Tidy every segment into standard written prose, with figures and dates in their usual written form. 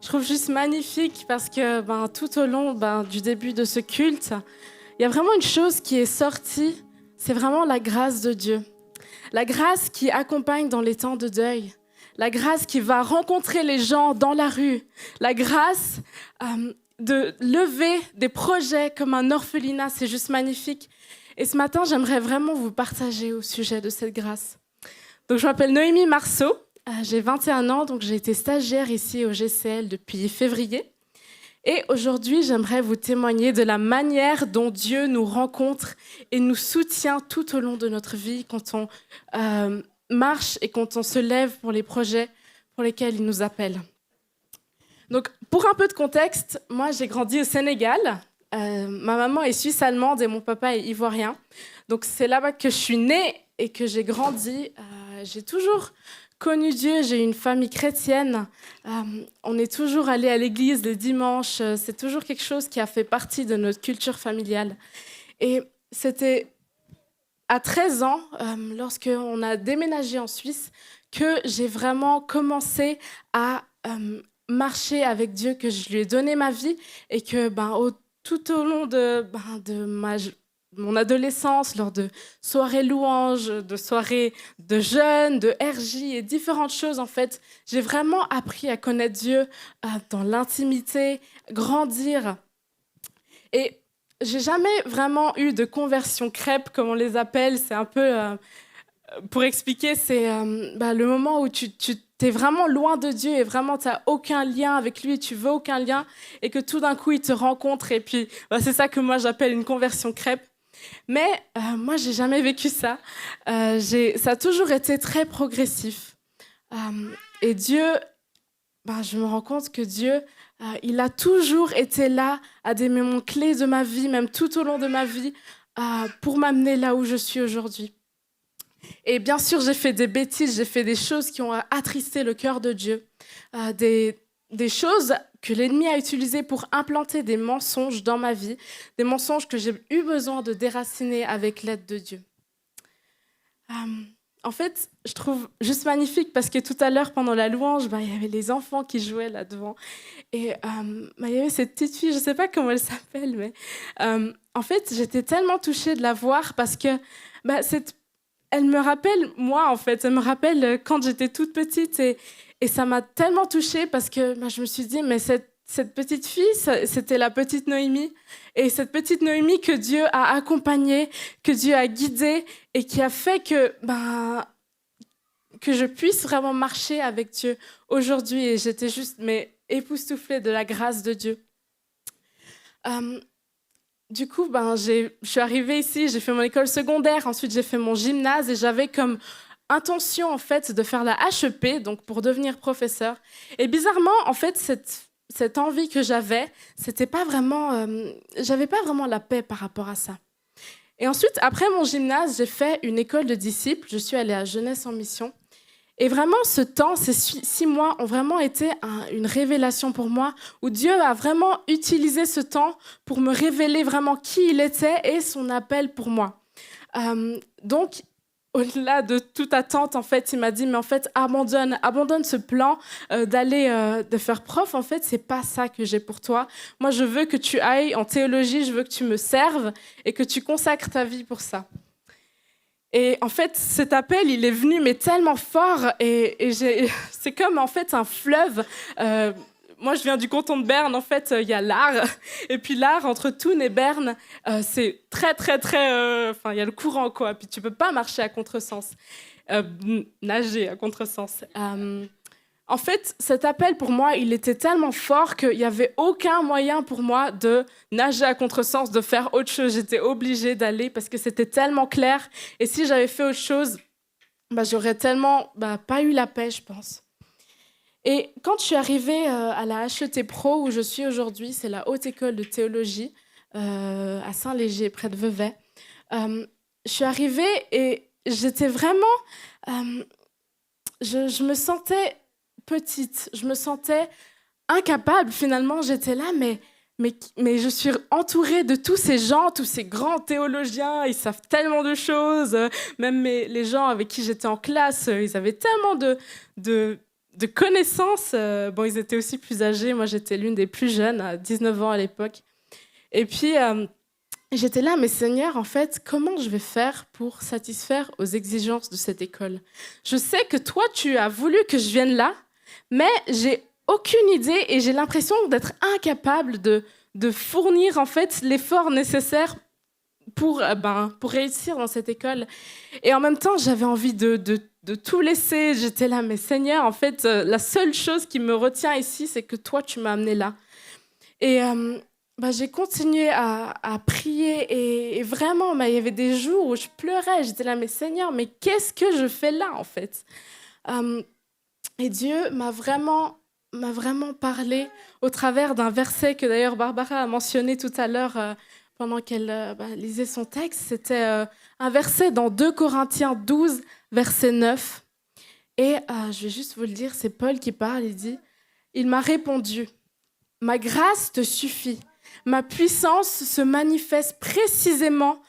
trouve juste magnifique parce que tout au long du début de ce culte, il y a vraiment une chose qui est sortie, c'est vraiment la grâce de Dieu. La grâce qui accompagne dans les temps de deuil. La grâce qui va rencontrer les gens dans la rue. La grâce de lever des projets comme un orphelinat, c'est juste magnifique. Et ce matin, j'aimerais vraiment vous partager au sujet de cette grâce. Donc, je m'appelle Noémie Marceau, j'ai 21 ans, donc j'ai été stagiaire ici au GCL depuis février. Et aujourd'hui, j'aimerais vous témoigner de la manière dont Dieu nous rencontre et nous soutient tout au long de notre vie quand on marche et quand on se lève pour les projets pour lesquels il nous appelle. Donc, pour un peu de contexte, moi, j'ai grandi au Sénégal. Ma maman est suisse-allemande et mon papa est ivoirien. Donc, c'est là-bas que je suis née et que j'ai grandi. J'ai toujours connu Dieu, j'ai une famille chrétienne. On est toujours allé à l'église le dimanche. C'est toujours quelque chose qui a fait partie de notre culture familiale. Et c'était à 13 ans, lorsqu'on a déménagé en Suisse, que j'ai vraiment commencé à marcher avec Dieu, que je lui ai donné ma vie et que tout au long de mon adolescence, lors de soirées louanges, de soirées de jeûne, de RJ et différentes choses, en fait, j'ai vraiment appris à connaître Dieu dans l'intimité, grandir. Et j'ai jamais vraiment eu de conversion crêpe, comme on les appelle. C'est un peu, pour expliquer, c'est le moment où tu t'es vraiment loin de Dieu et vraiment tu n'as aucun lien avec lui, tu veux aucun lien, et que tout d'un coup, il te rencontre. Et puis, c'est ça que moi, j'appelle une conversion crêpe. Mais moi, j'ai jamais vécu ça. Ça a toujours été très progressif. Et Dieu, je me rends compte que Dieu, il a toujours été là à des moments clés de ma vie, même tout au long de ma vie, pour m'amener là où je suis aujourd'hui. Et bien sûr, j'ai fait des bêtises, j'ai fait des choses qui ont attristé le cœur de Dieu, des choses que l'ennemi a utilisées pour implanter des mensonges dans ma vie, des mensonges que j'ai eu besoin de déraciner avec l'aide de Dieu. En fait, je trouve juste magnifique parce que tout à l'heure, pendant la louange, il y avait les enfants qui jouaient là devant. Et il y avait cette petite fille, je ne sais pas comment elle s'appelle, mais en fait, j'étais tellement touchée de la voir parce que elle me rappelle moi, en fait. Elle me rappelle quand j'étais toute petite et ça m'a tellement touchée parce que je me suis dit, mais cette petite fille, c'était la petite Noémie. Et cette petite Noémie que Dieu a accompagnée, que Dieu a guidée et qui a fait que je puisse vraiment marcher avec Dieu aujourd'hui. Et j'étais juste époustouflée de la grâce de Dieu. Du coup, je suis arrivée ici, j'ai fait mon école secondaire, ensuite j'ai fait mon gymnase et j'avais comme intention en fait de faire la HEP, donc pour devenir professeur. Et bizarrement, en fait, cette envie que j'avais, j'avais pas vraiment la paix par rapport à ça. Et ensuite, après mon gymnase, j'ai fait une école de disciples. Je suis allée à Jeunesse en mission. Et vraiment, ce temps, ces 6 mois ont vraiment été une révélation pour moi, où Dieu a vraiment utilisé ce temps pour me révéler vraiment qui il était et son appel pour moi. Donc, au-delà de toute attente, en fait, il m'a dit, mais en fait, abandonne ce plan de faire prof. En fait, c'est pas ça que j'ai pour toi. Moi, je veux que tu ailles en théologie, je veux que tu me serves et que tu consacres ta vie pour ça. Et en fait, cet appel, il est venu, mais tellement fort. Et c'est comme, en fait, un fleuve. Moi, je viens du canton de Berne. En fait, il y a l'Ar. Et puis l'Ar, entre Thun et Berne, c'est très, très, très... il y a le courant, quoi. Puis tu peux pas marcher à contresens. Nager à contresens. En fait, cet appel, pour moi, il était tellement fort qu'il n'y avait aucun moyen pour moi de nager à contresens, de faire autre chose. J'étais obligée d'aller parce que c'était tellement clair. Et si j'avais fait autre chose, j'aurais tellement pas eu la paix, je pense. Et quand je suis arrivée à la HET Pro, où je suis aujourd'hui, c'est la Haute École de Théologie, à Saint-Léger, près de Vevey, je suis arrivée et j'étais vraiment... je me sentais... petite, je me sentais incapable. Finalement, j'étais là, mais je suis entourée de tous ces gens, tous ces grands théologiens, ils savent tellement de choses. Même les gens avec qui j'étais en classe, ils avaient tellement de connaissances. Bon, ils étaient aussi plus âgés. Moi, j'étais l'une des plus jeunes, à 19 ans à l'époque. Et puis, j'étais là, mais Seigneur, en fait, comment je vais faire pour satisfaire aux exigences de cette école? Je sais que toi, tu as voulu que je vienne là, mais j'ai aucune idée et j'ai l'impression d'être incapable de fournir en fait l'effort nécessaire pour réussir dans cette école. Et en même temps, j'avais envie de tout laisser. J'étais là, mais Seigneur, en fait, la seule chose qui me retient ici, c'est que toi, tu m'as amené là. Et j'ai continué à prier et vraiment, il y avait des jours où je pleurais. J'étais là, mais Seigneur, mais qu'est-ce que je fais là, en fait? Et Dieu m'a vraiment parlé au travers d'un verset que d'ailleurs Barbara a mentionné tout à l'heure pendant qu'elle lisait son texte. C'était un verset dans 2 Corinthiens 12, verset 9. Et je vais juste vous le dire, c'est Paul qui parle, il dit « Il m'a répondu, ma grâce te suffit, ma puissance se manifeste précisément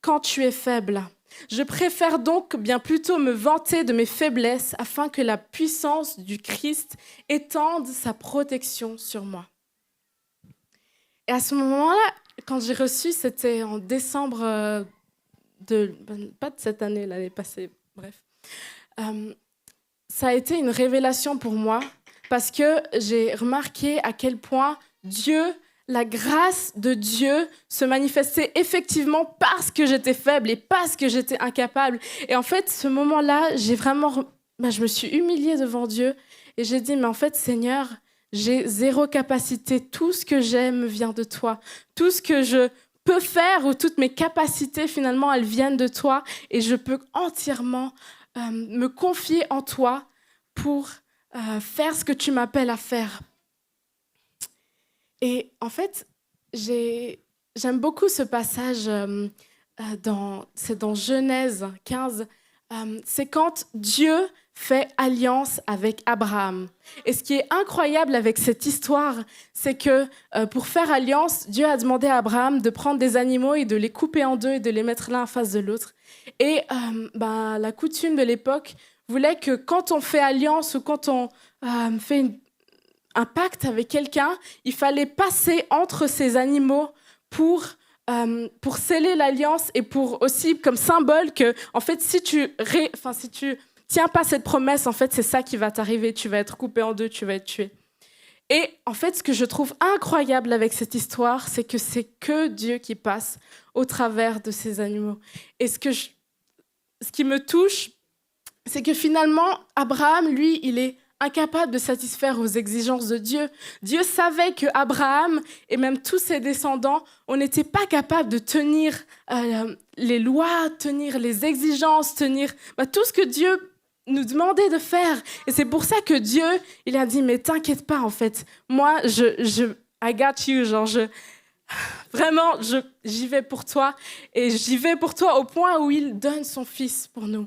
quand tu es faible. Je préfère donc bien plutôt me vanter de mes faiblesses afin que la puissance du Christ étende sa protection sur moi. » Et à ce moment-là, quand j'ai reçu, c'était en décembre pas de cette année, l'année passée, bref. Ça a été une révélation pour moi parce que j'ai remarqué à quel point la grâce de Dieu se manifestait effectivement parce que j'étais faible et parce que j'étais incapable. Et en fait, ce moment-là, je me suis humiliée devant Dieu et j'ai dit, mais en fait, Seigneur, j'ai zéro capacité. Tout ce que j'ai me vient de toi. Tout ce que je peux faire ou toutes mes capacités, finalement, elles viennent de toi et je peux entièrement me confier en toi pour faire ce que tu m'appelles à faire. Et en fait, j'aime beaucoup ce passage, c'est dans Genèse 15, c'est quand Dieu fait alliance avec Abraham. Et ce qui est incroyable avec cette histoire, c'est que pour faire alliance, Dieu a demandé à Abraham de prendre des animaux et de les couper en deux et de les mettre l'un en face de l'autre. Et la coutume de l'époque voulait que quand on fait alliance ou quand on fait un pacte avec quelqu'un, il fallait passer entre ces animaux pour sceller l'alliance et pour aussi comme symbole que, en fait, si tu tiens pas cette promesse, en fait, c'est ça qui va t'arriver. Tu vas être coupé en deux, tu vas être tué. Et en fait, ce que je trouve incroyable avec cette histoire, c'est que c'est que Dieu qui passe au travers de ces animaux. Et ce qui me touche, c'est que finalement, Abraham, lui, il est incapable de satisfaire aux exigences de Dieu. Dieu savait que Abraham et même tous ses descendants, on n'était pas capable de tenir les lois, tenir les exigences, tenir tout ce que Dieu nous demandait de faire. Et c'est pour ça que Dieu, il a dit, mais t'inquiète pas, en fait. Moi, I got you, vraiment, j'y vais pour toi. Et j'y vais pour toi au point où il donne son fils pour nous.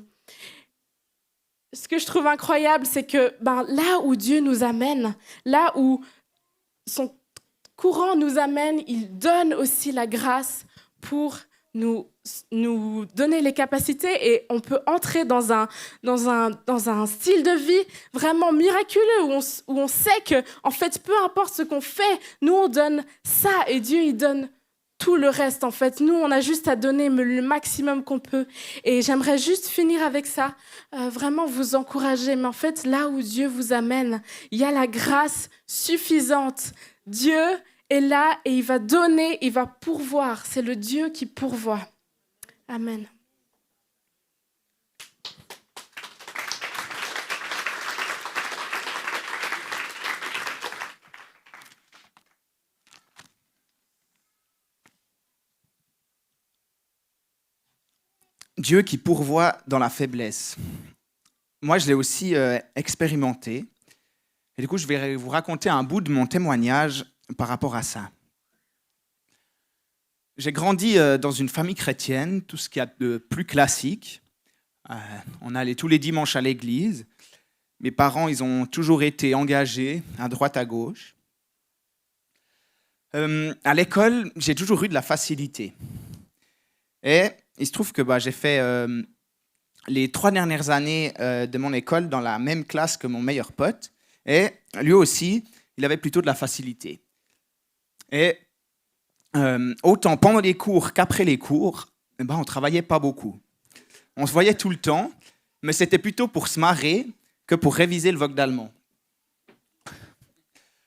Ce que je trouve incroyable, c'est que là où Dieu nous amène, là où son courant nous amène, il donne aussi la grâce pour nous donner les capacités et on peut entrer dans un style de vie vraiment miraculeux où on sait que, en fait, peu importe ce qu'on fait, nous, on donne ça et Dieu, il donne tout le reste, en fait. Nous, on a juste à donner le maximum qu'on peut. Et j'aimerais juste finir avec ça, vraiment vous encourager. Mais en fait, là où Dieu vous amène, il y a la grâce suffisante. Dieu est là et il va donner, il va pourvoir. C'est le Dieu qui pourvoit. Amen. Dieu qui pourvoit dans la faiblesse. Moi, je l'ai aussi expérimenté. Et du coup, je vais vous raconter un bout de mon témoignage par rapport à ça. J'ai grandi dans une famille chrétienne, tout ce qu'il y a de plus classique. On allait tous les dimanches à l'église. Mes parents, ils ont toujours été engagés à droite, à gauche. À l'école, j'ai toujours eu de la facilité. Et il se trouve que j'ai fait les 3 dernières années de mon école dans la même classe que mon meilleur pote. Et lui aussi, il avait plutôt de la facilité. Et autant pendant les cours qu'après les cours, on ne travaillait pas beaucoup. On se voyait tout le temps, mais c'était plutôt pour se marrer que pour réviser le vogue d'allemand.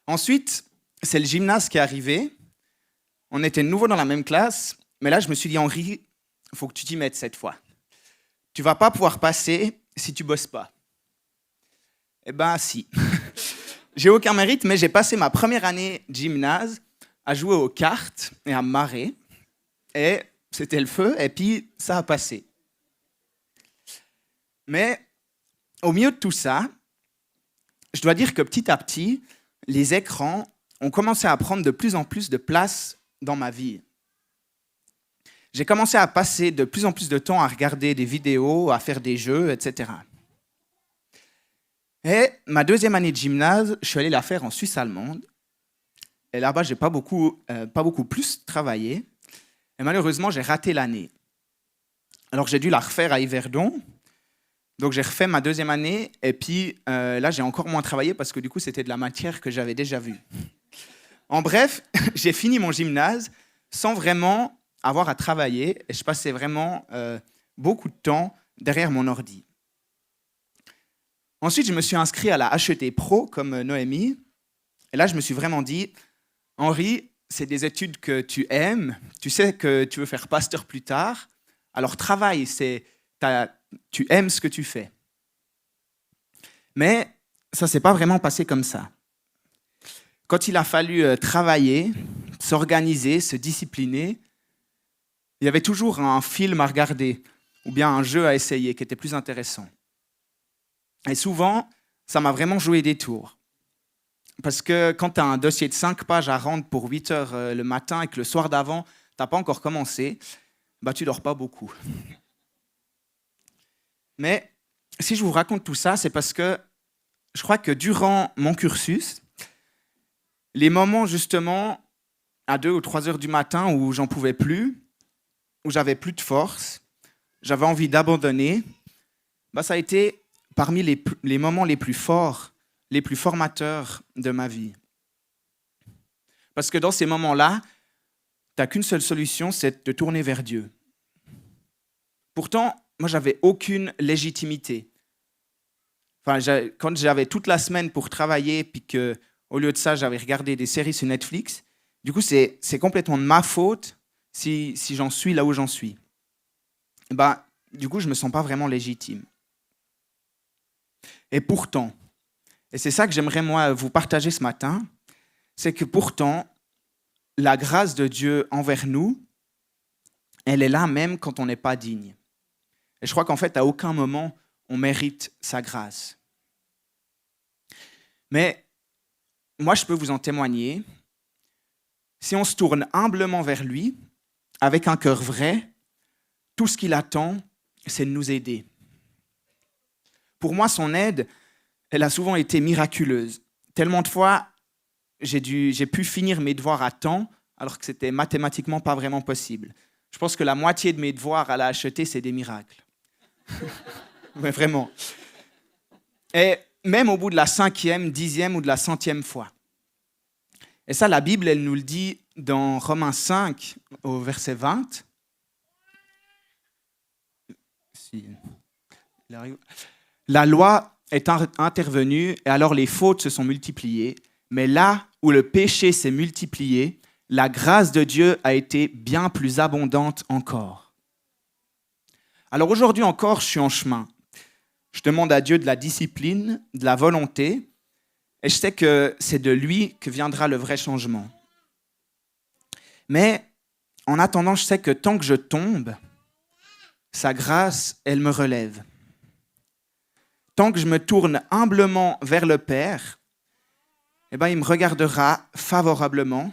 Ensuite, c'est le gymnase qui est arrivé. On était de nouveau dans la même classe, mais là, je me suis dit, Henri, il faut que tu t'y mettes cette fois. Tu ne vas pas pouvoir passer si tu ne bosses pas. Eh bien, si. J'ai aucun mérite, mais j'ai passé ma première année de gymnase à jouer aux cartes et à me marrer. Et c'était le feu, et puis ça a passé. Mais au milieu de tout ça, je dois dire que petit à petit, les écrans ont commencé à prendre de plus en plus de place dans ma vie. J'ai commencé à passer de plus en plus de temps à regarder des vidéos, à faire des jeux, etc. Et ma deuxième année de gymnase, je suis allé la faire en Suisse allemande. Et là-bas, je n'ai pas beaucoup plus travaillé. Et malheureusement, j'ai raté l'année. Alors, j'ai dû la refaire à Yverdon. Donc, j'ai refait ma deuxième année. Et puis, là, j'ai encore moins travaillé parce que du coup, c'était de la matière que j'avais déjà vue. En bref, j'ai fini mon gymnase sans vraiment avoir à travailler. Et je passais vraiment beaucoup de temps derrière mon ordi. Ensuite, je me suis inscrit à la HET Pro comme Noémie. Et là, je me suis vraiment dit, Henri, c'est des études que tu aimes. Tu sais que tu veux faire pasteur plus tard. Alors, travaille, tu aimes ce que tu fais. Mais ça ne s'est pas vraiment passé comme ça. Quand il a fallu travailler, s'organiser, se discipliner, il y avait toujours un film à regarder ou bien un jeu à essayer qui était plus intéressant. Et souvent, ça m'a vraiment joué des tours. Parce que quand tu as un dossier de 5 pages à rendre pour 8 heures le matin et que le soir d'avant, tu n'as pas encore commencé, tu ne dors pas beaucoup. Mais si je vous raconte tout ça, c'est parce que je crois que durant mon cursus, les moments justement à 2 ou 3 heures du matin où j'en pouvais plus, où j'avais plus de force, j'avais envie d'abandonner, ça a été parmi les moments les plus forts, les plus formateurs de ma vie. Parce que dans ces moments-là, tu n'as qu'une seule solution, c'est de te tourner vers Dieu. Pourtant, moi, j'avais aucune légitimité. Quand j'avais toute la semaine pour travailler, puis qu'au lieu de ça, j'avais regardé des séries sur Netflix, du coup, c'est complètement de ma faute si j'en suis là où j'en suis. Du coup, je ne me sens pas vraiment légitime. Et pourtant, et c'est ça que j'aimerais moi vous partager ce matin, c'est que pourtant, la grâce de Dieu envers nous, elle est là même quand on n'est pas digne. Et je crois qu'en fait, à aucun moment, on mérite sa grâce. Mais moi, je peux vous en témoigner. Si on se tourne humblement vers lui, avec un cœur vrai, tout ce qu'il attend, c'est de nous aider. Pour moi, son aide, elle a souvent été miraculeuse. Tellement de fois, j'ai pu finir mes devoirs à temps, alors que c'était mathématiquement pas vraiment possible. Je pense que la moitié de mes devoirs à la HET, c'est des miracles. Mais vraiment. Et même au bout de la 5e, 10e ou de la 100e fois. Et ça, la Bible, elle nous le dit dans Romains 5, au verset 20. La loi est intervenue et alors les fautes se sont multipliées. Mais là où le péché s'est multiplié, la grâce de Dieu a été bien plus abondante encore. Alors aujourd'hui encore, je suis en chemin. Je demande à Dieu de la discipline, de la volonté, et je sais que c'est de lui que viendra le vrai changement. Mais en attendant, je sais que tant que je tombe, sa grâce, elle me relève. Tant que je me tourne humblement vers le Père, il me regardera favorablement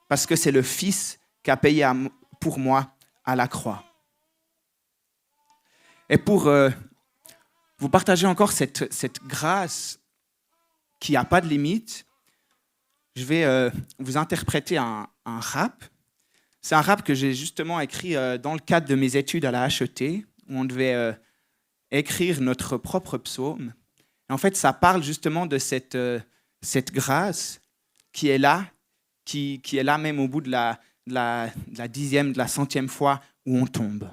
parce que c'est le Fils qui a payé pour moi à la croix. Et pour vous partager encore cette grâce qui n'a pas de limite, je vais vous interpréter un rap. C'est un rap que j'ai justement écrit dans le cadre de mes études à la HET, où on devait écrire notre propre psaume. Et en fait, ça parle justement de cette grâce qui est là, qui est là même au bout de la 10e, de la 100e fois où on tombe.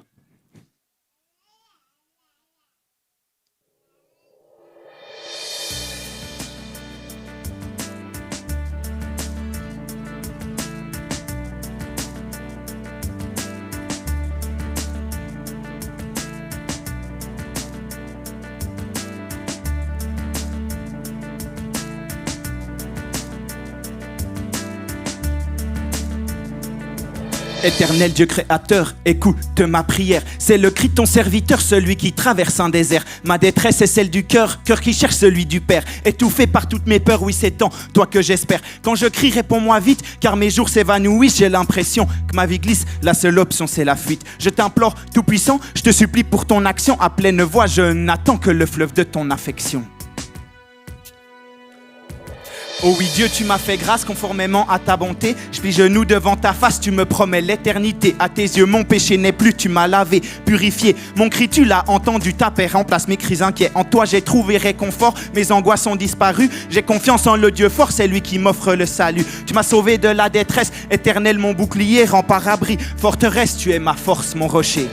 Éternel Dieu créateur, écoute ma prière. C'est le cri de ton serviteur, celui qui traverse un désert. Ma détresse est celle du cœur qui cherche celui du Père. Étouffé par toutes mes peurs, oui c'est en toi que j'espère. Quand je crie, réponds-moi vite, car mes jours s'évanouissent. J'ai l'impression que ma vie glisse, la seule option c'est la fuite. Je t'implore, tout-puissant, je te supplie pour ton action. À pleine voix, je n'attends que le fleuve de ton affection. Oh oui Dieu, tu m'as fait grâce conformément à ta bonté. Je plie genoux devant ta face, tu me promets l'éternité. À tes yeux mon péché n'est plus, tu m'as lavé, purifié. Mon cri tu l'as entendu, ta paix remplace mes cris inquiets. En toi j'ai trouvé réconfort, mes angoisses ont disparu. J'ai confiance en le Dieu fort, c'est lui qui m'offre le salut. Tu m'as sauvé de la détresse, éternel mon bouclier, rempart abri. Forteresse, tu es ma force, mon rocher.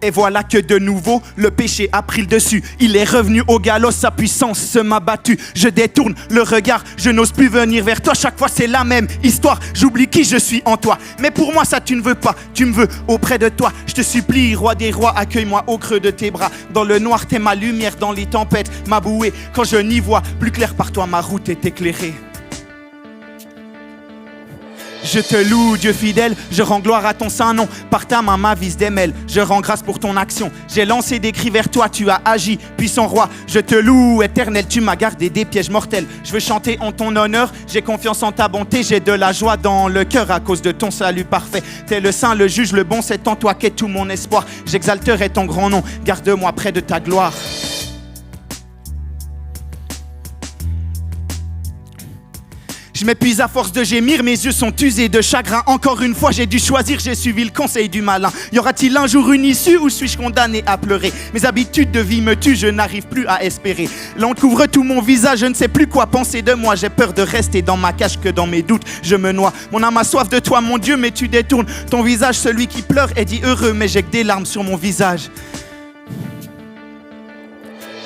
Et voilà que de nouveau, le péché a pris le dessus. Il est revenu au galop, sa puissance se m'a battu. Je détourne le regard, je n'ose plus venir vers toi. Chaque fois c'est la même histoire, j'oublie qui je suis en toi. Mais pour moi ça tu ne veux pas, tu me veux auprès de toi. Je te supplie, roi des rois, accueille-moi au creux de tes bras. Dans le noir t'es ma lumière, dans les tempêtes ma bouée. Quand je n'y vois plus clair par toi, ma route est éclairée. Je te loue, Dieu fidèle, je rends gloire à ton saint nom. Par ta main, ma vie se démêle, je rends grâce pour ton action. J'ai lancé des cris vers toi, tu as agi, puissant roi. Je te loue, éternel, tu m'as gardé des pièges mortels. Je veux chanter en ton honneur, j'ai confiance en ta bonté. J'ai de la joie dans le cœur à cause de ton salut parfait. T'es le saint, le juge, le bon, c'est en toi qu'est tout mon espoir. J'exalterai ton grand nom, garde-moi près de ta gloire. Je m'épuise à force de gémir, mes yeux sont usés de chagrin. Encore une fois, j'ai dû choisir, j'ai suivi le conseil du malin. Y aura-t-il un jour une issue ou suis-je condamné à pleurer? Mes habitudes de vie me tuent, je n'arrive plus à espérer. L'on couvre tout mon visage, je ne sais plus quoi penser de moi. J'ai peur de rester dans ma cage, que dans mes doutes je me noie. Mon âme a soif de toi, mon Dieu, mais tu détournes ton visage. Celui qui pleure est dit heureux, mais j'ai que des larmes sur mon visage.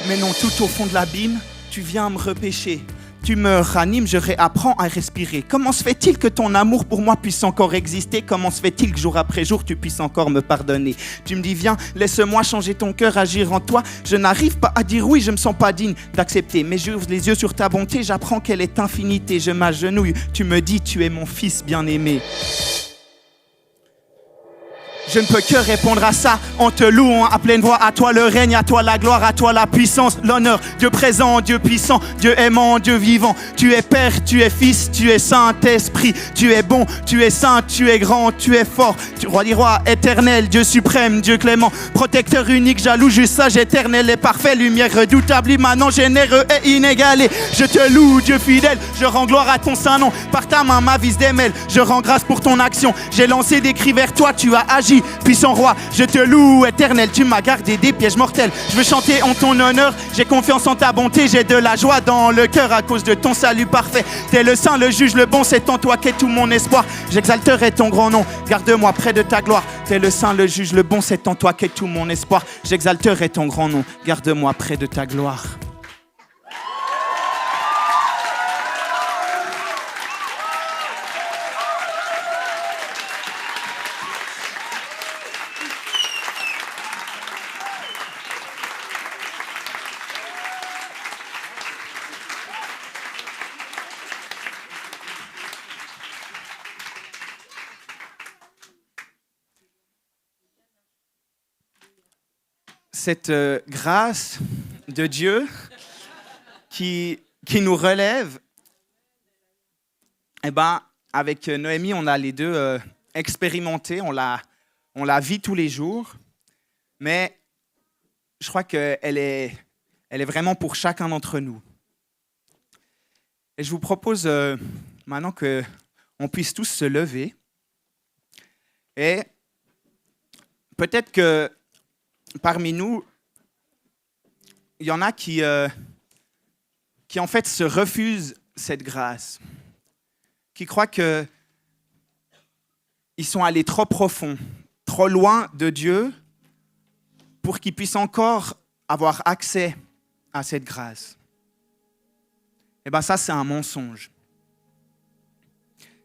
Mais non, tout au fond de l'abîme, tu viens me repêcher. Tu me ranimes, je réapprends à respirer. Comment se fait-il que ton amour pour moi puisse encore exister? Comment se fait-il que jour après jour tu puisses encore me pardonner? Tu me dis viens, laisse-moi changer ton cœur, agir en toi. Je n'arrive pas à dire oui, je me sens pas digne d'accepter. Mais j'ouvre les yeux sur ta bonté, j'apprends qu'elle est infinité. Je m'agenouille, tu me dis tu es mon fils bien-aimé. Je ne peux que répondre à ça en te louant à pleine voix. À toi le règne, à toi la gloire, à toi la puissance, l'honneur. Dieu présent, Dieu puissant, Dieu aimant, Dieu vivant. Tu es Père, tu es Fils, tu es Saint-Esprit. Tu es bon, tu es saint, tu es grand, tu es fort. Tu roi des rois, éternel, Dieu suprême, Dieu clément. Protecteur unique, jaloux, juste, sage, éternel et parfait. Lumière redoutable, immanent, généreux et inégalé. Je te loue, Dieu fidèle, je rends gloire à ton saint nom. Par ta main, ma vie se démêle, je rends grâce pour ton action. J'ai lancé des cris vers toi, tu as agi. Puissant roi, je te loue, éternel, tu m'as gardé des pièges mortels. Je veux chanter en ton honneur, j'ai confiance en ta bonté. J'ai de la joie dans le cœur à cause de ton salut parfait. T'es le saint, le juge, le bon, c'est en toi qu'est tout mon espoir. J'exalterai ton grand nom, garde-moi près de ta gloire. T'es le saint, le juge, le bon, c'est en toi qu'est tout mon espoir. J'exalterai ton grand nom, garde-moi près de ta gloire. Cette grâce de Dieu qui nous relève, eh ben, avec Noémie, on a les deux expérimenté, on la vit tous les jours, mais je crois qu'elle est vraiment pour chacun d'entre nous. Et je vous propose maintenant qu'on puisse tous se lever Et peut-être que parmi nous, il y en a qui en fait se refusent cette grâce, qui croient qu'ils sont allés trop profond, trop loin de Dieu pour qu'ils puissent encore avoir accès à cette grâce. Eh bien ça, c'est un mensonge.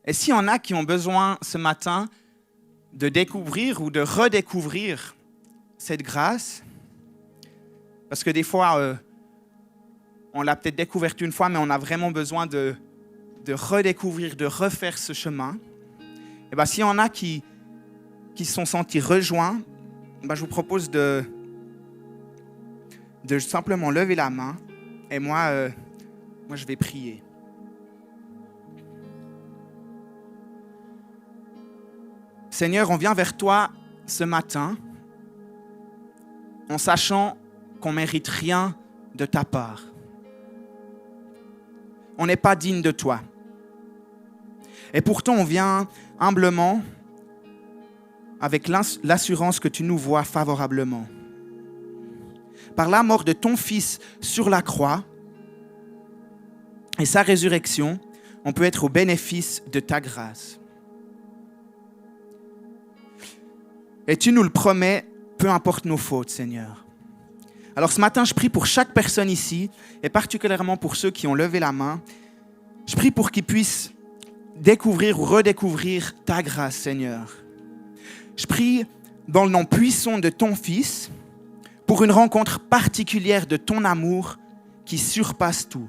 Et s'il y en a qui ont besoin ce matin de découvrir ou de redécouvrir cette grâce, parce que des fois, on l'a peut-être découverte une fois, mais on a vraiment besoin de redécouvrir, de refaire ce chemin. Et bien, s'il y en a qui se sont sentis rejoints, ben, je vous propose de simplement lever la main. Et moi, je vais prier. Seigneur, on vient vers toi ce matin en sachant qu'on ne mérite rien de ta part. On n'est pas digne de toi. Et pourtant, on vient humblement avec l'assurance que tu nous vois favorablement. Par la mort de ton Fils sur la croix et sa résurrection, on peut être au bénéfice de ta grâce. Et tu nous le promets, peu importe nos fautes, Seigneur. Alors ce matin, je prie pour chaque personne ici, et particulièrement pour ceux qui ont levé la main. Je prie pour qu'ils puissent découvrir ou redécouvrir ta grâce, Seigneur. Je prie dans le nom puissant de ton Fils pour une rencontre particulière de ton amour qui surpasse tout.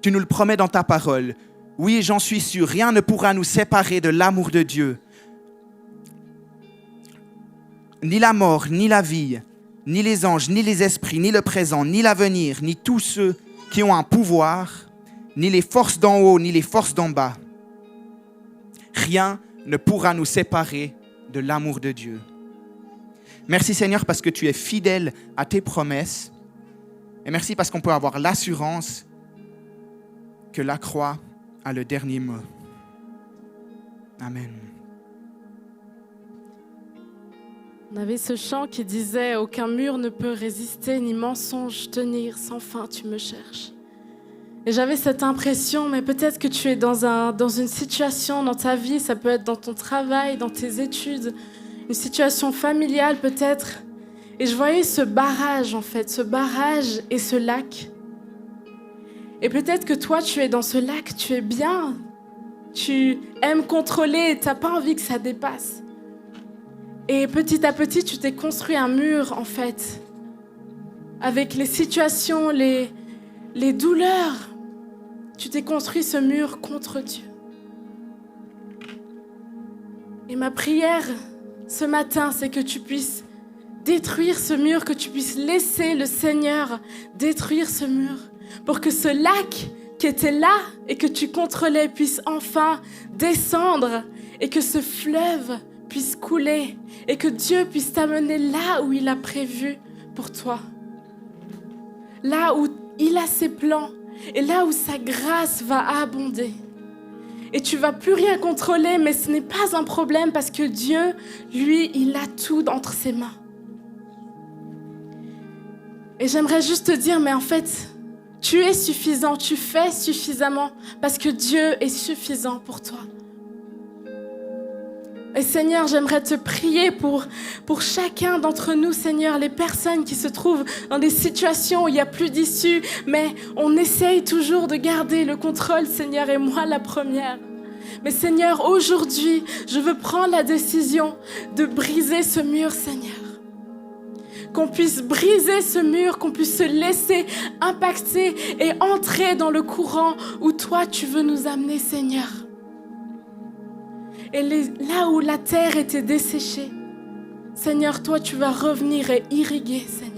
Tu nous le promets dans ta parole. Oui, j'en suis sûr, rien ne pourra nous séparer de l'amour de Dieu. Ni la mort, ni la vie, ni les anges, ni les esprits, ni le présent, ni l'avenir, ni tous ceux qui ont un pouvoir, ni les forces d'en haut, ni les forces d'en bas. Rien ne pourra nous séparer de l'amour de Dieu. Merci Seigneur parce que tu es fidèle à tes promesses. Et merci parce qu'on peut avoir l'assurance que la croix a le dernier mot. Amen. On avait ce chant qui disait « Aucun mur ne peut résister, ni mensonge tenir, sans fin tu me cherches ». Et j'avais cette impression, mais peut-être que tu es dans une situation dans ta vie, ça peut être dans ton travail, dans tes études, une situation familiale peut-être. Et je voyais ce barrage en fait, ce barrage et ce lac. Et peut-être que toi tu es dans ce lac, tu es bien, tu aimes contrôler et tu n'as pas envie que ça dépasse. Et petit à petit, tu t'es construit un mur, en fait, avec les situations, les douleurs. Tu t'es construit ce mur contre Dieu. Et ma prière ce matin, c'est que tu puisses détruire ce mur, que tu puisses laisser le Seigneur détruire ce mur, pour que ce lac qui était là et que tu contrôlais puisse enfin descendre et que ce fleuve puisse couler et que Dieu puisse t'amener là où il a prévu pour toi. Là où il a ses plans et là où sa grâce va abonder. Et tu ne vas plus rien contrôler, mais ce n'est pas un problème parce que Dieu, lui, il a tout entre ses mains. Et j'aimerais juste te dire, mais en fait, tu es suffisant, tu fais suffisamment parce que Dieu est suffisant pour toi. Et Seigneur, j'aimerais te prier pour chacun d'entre nous, Seigneur, les personnes qui se trouvent dans des situations où il n'y a plus d'issue, mais on essaye toujours de garder le contrôle, Seigneur, et moi la première. Mais Seigneur, aujourd'hui, je veux prendre la décision de briser ce mur, Seigneur. Qu'on puisse briser ce mur, qu'on puisse se laisser impacter et entrer dans le courant où toi, tu veux nous amener, Seigneur. Et là où la terre était desséchée, Seigneur, toi, tu vas revenir et irriguer, Seigneur.